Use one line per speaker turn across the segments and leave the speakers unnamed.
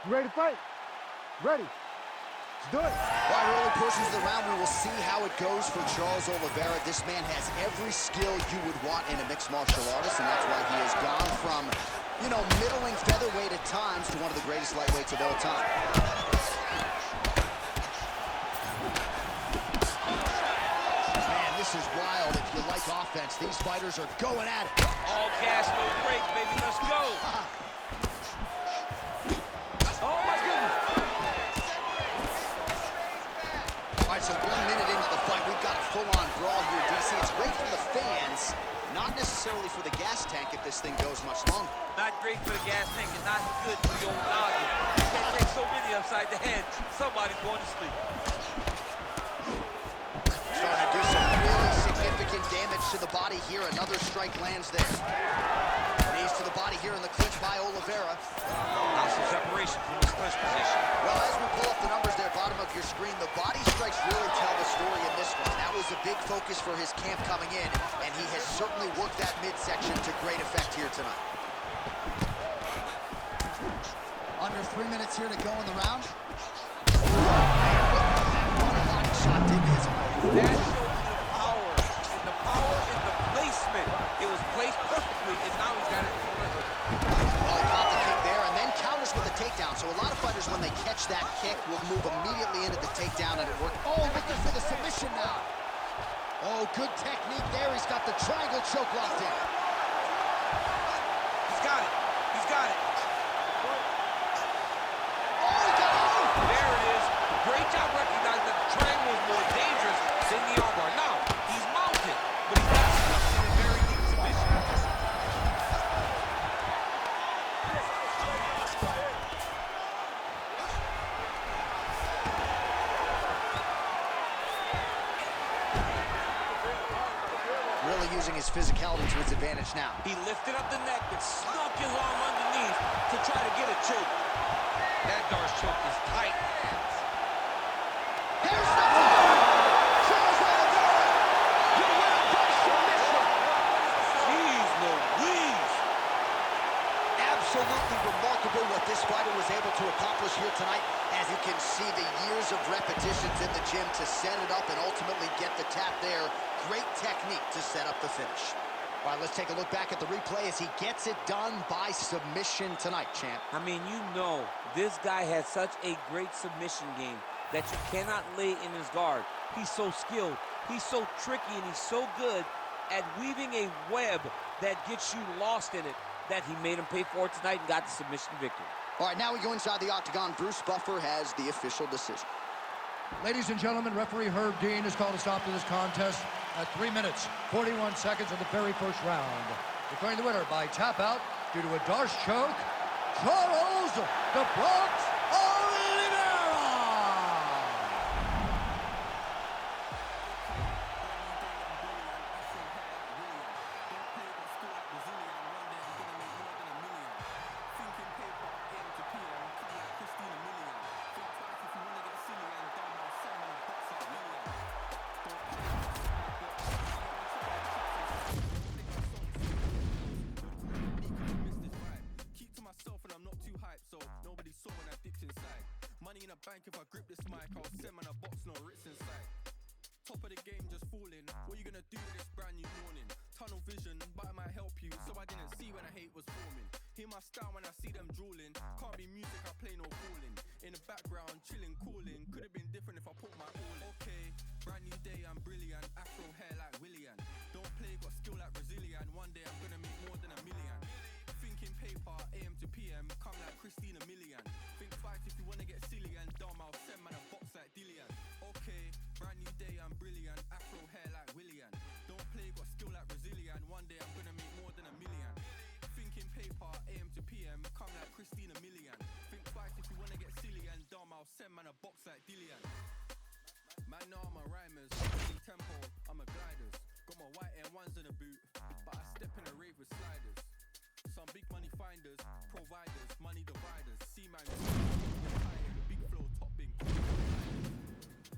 You ready to fight? Ready. Let's do it.
While early portions of the round, we will see how it goes for Charles Oliveira. This man has every skill you would want in a mixed martial artist, and that's why he has gone from, you know, middling featherweight at times to one of the greatest lightweights of all time. Man, this is wild. If you like offense, these fighters are going at it.
All gas, no brakes, baby. Let's go. Oh, my goodness.
All right, so 1 minute into the fight, we've got a full-on brawl here, DC. It's great for the fans, not necessarily for the gas tank if this thing goes much longer.
Not great for the gas tank and not good for the old noggin. You can't take so many upside the head. Somebody's going to sleep.
Starting to do some really significant damage to the body here. Another strike lands there. Knees to the body here in the clinch by Oliveira.
Now some separation from his clinch position.
Well, as we pull up the numbers there, bottom of your screen, the body strikes really tell the story in this one. That was a big focus for his camp coming in, and he has certainly worked that midsection to great effect here tonight. Under 3 minutes here to go in the round. Body shot did his own.
That showed the power in the placement. It was placed perfectly, and now he's got it in the middle.
Well, he caught the kick there and then counters with a takedown. So a lot of fighters, when they catch that kick, will move immediately into the takedown, and it worked. Oh, looking for the submission now. Oh, good technique there. He's got the triangle choke locked in.
He's got it. He's got it.
Oh, he got it.
There it is. Great job recognizing that the triangle is more dangerous than the armbar. Now, he's mounted, but he's not stuck in a very deep submission.
Really using his physicality to his advantage now.
He lifted up the neck and snuck his arm underneath to try to get a choke. That Darce choke is tight.
Here's the Charles Oliveira. You win by submission.
Jeez Louise.
Absolutely remarkable what this fighter was able to accomplish here tonight. As you can see, the years of repetitions in the gym to set it up and ultimately get the tap there. Great technique to set up the finish. All right, let's take a look back at the replay as he gets it done by submission tonight, champ.
I mean, you know, this guy has such a great submission game that you cannot lay in his guard. He's so skilled, he's so tricky, and he's so good at weaving a web that gets you lost in it that he made him pay for it tonight and got the submission victory.
All right, now we go inside the octagon. Bruce Buffer has the official decision.
Ladies and gentlemen, referee Herb Dean has called a stop to this contest at 3 minutes, 41 seconds of the very first round. Declaring the winner by tap out due to a Darce choke, Charles "The Bronx" Oliveira!
Money in a bank, if I grip this mic, I'll send man a box, no Ritz inside. Top of the game, just falling. What you gonna do with this brand new morning? Tunnel vision, but it might help you, so I didn't see when the hate was forming. Hear my style when I see them drooling. Can't be music, I play no calling. In the background, chilling, cooling. Could have been different if I put my all in. Okay, brand new day, I'm brilliant. Afro hair like Willian. Don't play, got skill like Brazilian. One day I'm gonna make more than $1 million. Thinking paper, AM to PM, come like Christina Milian. Think twice if you wanna get silly and dumb, I'll send man a box like Dillian. Okay, brand new day, I'm brilliant. Afro hair like Willian. Don't play, got skill like Brazilian. One day I'm gonna make more than $1 million. Thinking paper, AM to PM, come like Christina Milian. Think twice if you wanna get silly and dumb, I'll send man a box like Dillian. Man, know I'm a rhymers, I'm tempo, I'm a gliders. Got my white Air Ones in a boot, but I step in a rave with sliders. Some big money finders, providers, money dividers. See man, big flow, top big.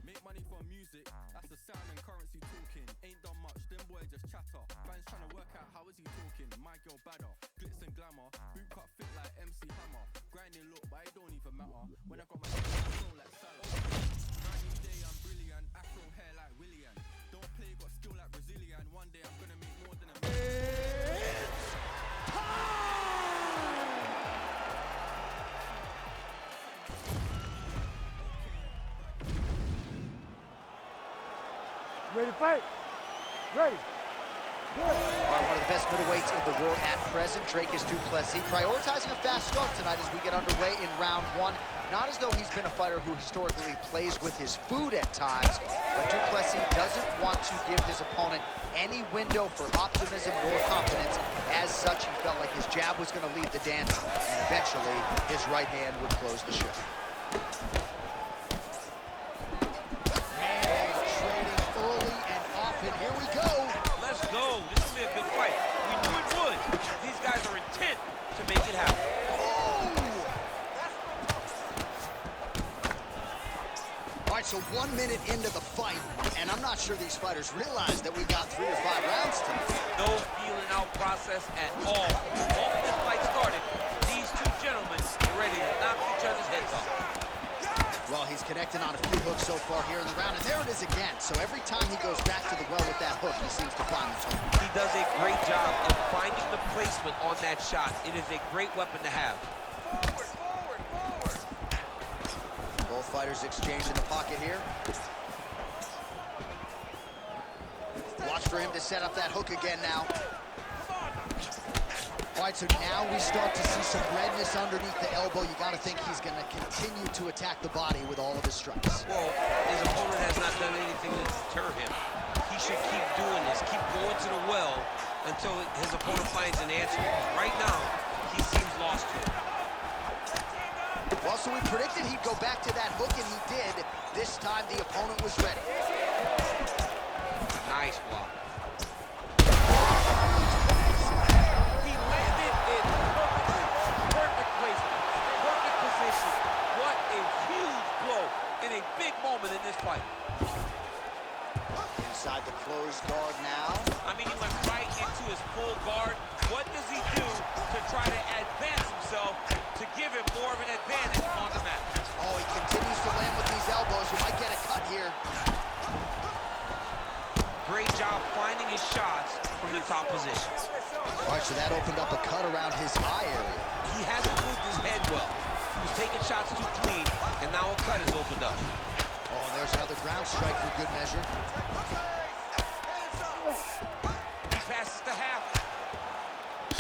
Make money from music, that's the sound and currency talking. Ain't done much, them boys just chatter. Fans trying to work out how is he talking. My girl badder, glitz and glamour, boot cut fit like MC Hammer. Grinding look, but but it don't even matter. When I got my flow like Salah. Brand new day, I'm brilliant. Afro hair like Willian. Don't play, got skill like Brazilian. One day I'm gonna make more than a million.
Ready to fight? Ready.
One of the best middleweights in the world at present, Dricus Du Plessis, prioritizing a fast start tonight as we get underway in round one. Not as though he's been a fighter who historically plays with his food at times, but Du Plessis doesn't want to give his opponent any window for optimism or confidence. As such, he felt like his jab was going to lead the dance, and eventually his right hand would close the show. Here we go.
Let's go. This will be a good fight. We knew it would. These guys are intent to make it happen.
All right, so 1 minute into the fight, and I'm not sure these fighters realize that we got 3 or 5 rounds tonight.
No feeling out process at all. The moment this fight started, these two gentlemen were ready to knock each other's heads off.
Well, he's connecting on a few hooks so far here in the round, and there it is again. So every time he goes back to the well with that hook, he seems to find the target.
He does a great job of finding the placement on that shot. It is a great weapon to have.
Both fighters exchange in the pocket here. Watch for him to set up that hook again now. All right, so now we start to see some redness underneath the elbow. You got to think he's going to continue to attack the body with all of his strikes.
Well, his opponent has not done anything to deter him. He should keep doing this, keep going to the well until his opponent finds an answer. Right now, he seems lost to it.
Well, so we predicted he'd go back to that hook, and he did. This time, the opponent was ready.
Nice block. Moment in this fight.
Inside the closed guard now.
I mean, he went right into his full guard. What does he do to try to advance himself to give him more of an advantage on the mat?
Oh, he continues to land with these elbows. He might get a cut here.
Great job finding his shots from the top position.
All right, so that opened up a cut around his eye area.
He hasn't moved his head well. He was taking shots too clean, and now a cut is opened up.
Oh, there's another ground strike for good measure.
He passes the half.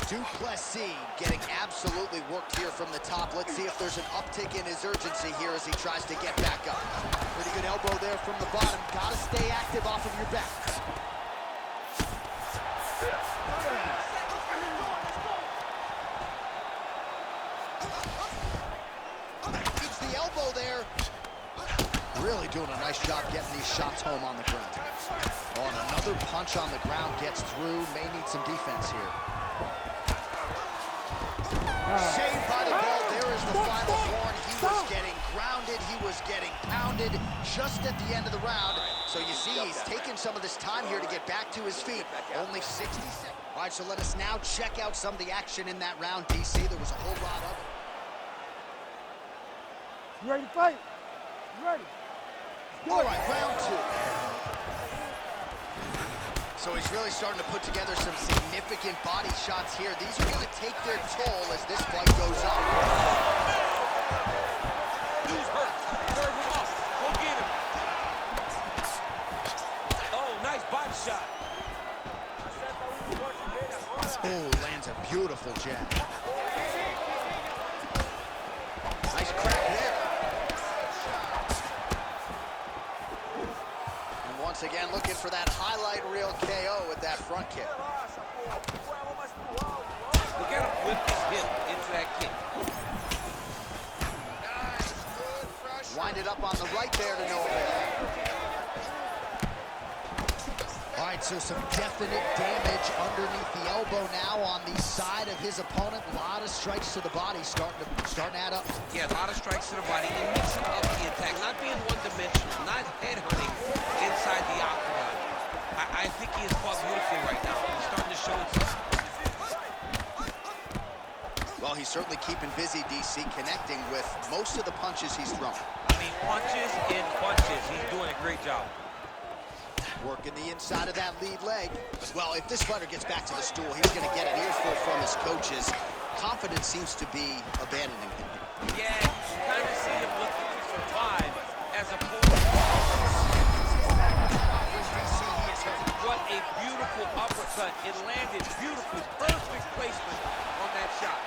Du Plessis getting absolutely worked here from the top. Let's see if there's an uptick in his urgency here as he tries to get back up. Pretty good elbow there from the bottom. Gotta stay active off of your back. Keeps the elbow there. Really doing a nice job getting these shots home on the ground. Oh, and another punch on the ground gets through. May need some defense here. Saved by the ball. There is the final horn. He was getting grounded. He was getting pounded just at the end of the round. So you see he's taking some of this time here to get back to his feet. Only 60 seconds. All right, so let us now check out some of the action in that round, DC. There was a whole lot of it.
You ready to fight? You ready?
All right, round 2. So he's really starting to put together some significant body shots here. These are going to take their toll as this fight goes on.
Who's hurt? Serve him off. Go get him. Oh, nice body shot.
Oh, lands a beautiful jab. Nice crack there. And once again, looking for that highlight reel KO with that front kick.
Look at him whip his hip into that kick.
Wind it up on the right there to no avail. All right, so some definite damage underneath the elbow now on the side of his opponent. A lot of strikes to the body starting to add up.
Yeah, a lot of strikes to the body and mixing up the attack, not being one-dimensional, not headhunting inside the octagon. I think he is fought beautifully right now. He's starting to show it.
Well, he's certainly keeping busy, DC, connecting with most of the punches he's thrown.
I mean, punches in bunches. He's doing a great job.
Working the inside of that lead leg. Well, if this fighter gets back to the stool, he's going to get an earful from his coaches. Confidence seems to be abandoning him.
Yeah, you kind of see him looking to survive as opposed to... What a beautiful uppercut. It landed beautifully. Perfect placement on that shot.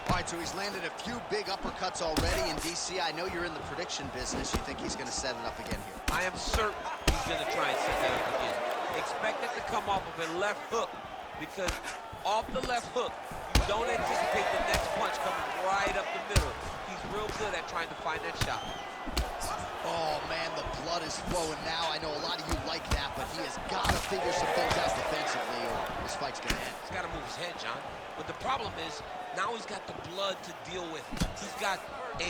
All right, so he's landed a few big uppercuts already. And DC, I know you're in the prediction business. You think he's going to set it up again here?
I am certain he's going to try and set that up again. Expect it to come off of a left hook, because off the left hook, you don't anticipate the next punch coming right up the middle. He's real good at trying to find that shot.
Oh, man, the blood is flowing now. I know a lot of you like that, but he has got to figure some things out defensively or this fight's going to end.
He's got to move his head, John. But the problem is, now he's got the blood to deal with. He's got a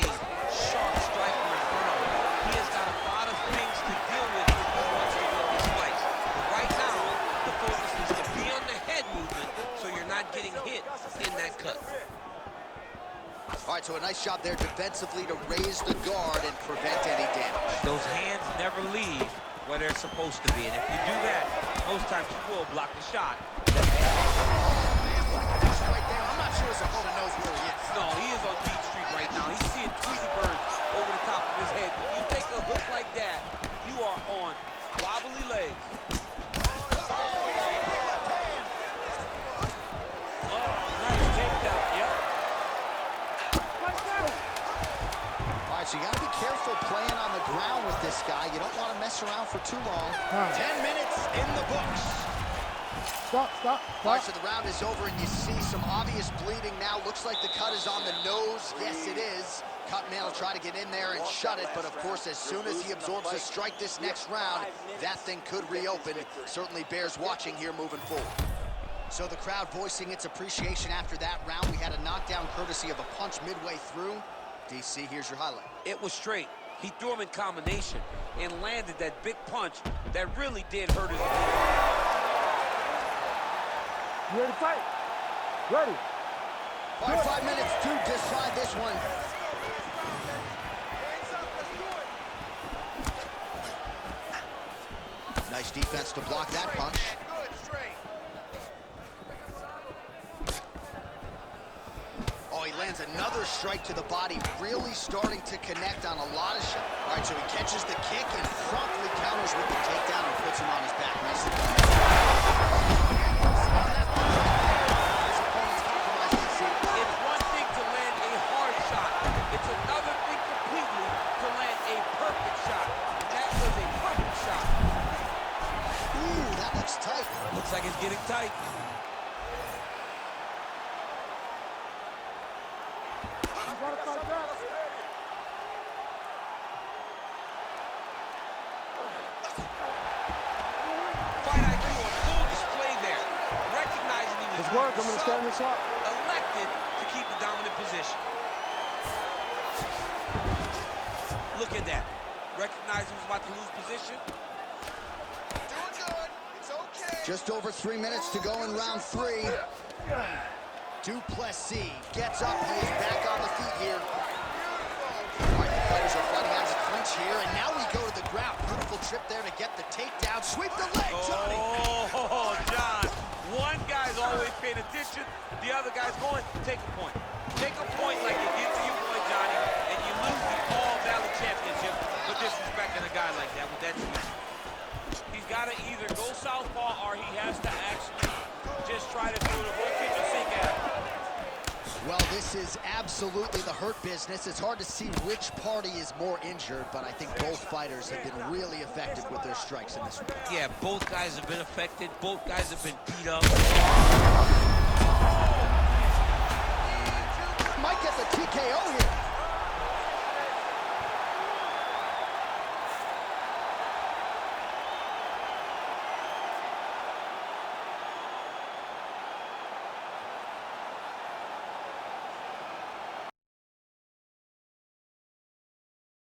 sharp striker in front of him. He has got a lot of things to deal with if he wants to win this fight. But right now, the focus is to be on the head movement so you're not getting hit in that cut.
All right, so a nice job there defensively to raise the guard and prevent any damage.
Those hands never leave where they're supposed to be. And if you do that, most times you will block the shot.
Right there. I'm not sure his opponent knows where he is.
No, he is on Beat Street right now. He's seeing Tweety Bird over the top of his head. When you take a hook like that, you are on wobbly legs. Oh, nice takedown. Yep.
All right, so you got to be careful playing on the ground with this guy. You don't want to mess around for too long. 10 minutes in the books.
Stop, stop,
All right,
stop.
so the round is over, and you see some obvious bleeding now. Looks like the cut is on the nose. Yes, it is. Cutman will try to get in there and shut it, but of course, as soon as he absorbs a strike this next round, that thing could reopen. Certainly bears watching here moving forward. So the crowd voicing its appreciation after that round. We had a knockdown courtesy of a punch midway through. DC, here's your highlight.
It was straight. He threw him in combination and landed that big punch that really did hurt his opponent.
You ready to fight? Ready.
All right, 5 minutes to decide this one. Nice defense to block that punch. Oh, he lands another strike to the body, really starting to connect on a lot of shots. All right, so he catches the kick and promptly counters with the takedown and puts him on his back. Nicely done.
It's one thing to land a hard shot. It's another thing completely to land a perfect shot. And that was a perfect shot.
Ooh, that looks tight.
Looks like it's getting tight.
You gotta fight back.
Fight IQ on full display there. Recognizing he was
It's work. I'm gonna stand this up.
elected to keep the dominant position. Look at that. Recognizing he was about to lose position.
Doing good. It's okay. Just over 3 minutes to go in round 3. Duplessis gets up. He is back on the feet here. All right, the fighters are fighting out of the clinch here, and now we go to the ground. Beautiful trip there to get the takedown. Sweep the leg, Johnny.
Oh, John. One guy's always paying attention. The other guy's going, take a point. Take a point like you did to your boy, Johnny, and you lose the All-Valley Championship for disrespecting a guy like that with that speech. He's got to either go southpaw or he has to actually just try to throw the whole kitchen sink at him.
Well, this is absolutely the hurt business. It's hard to see which party is more injured, but I think both fighters have been really effective with their strikes in this one.
Yeah, both guys have been affected. Both guys have been beat up.
Might get the TKO here.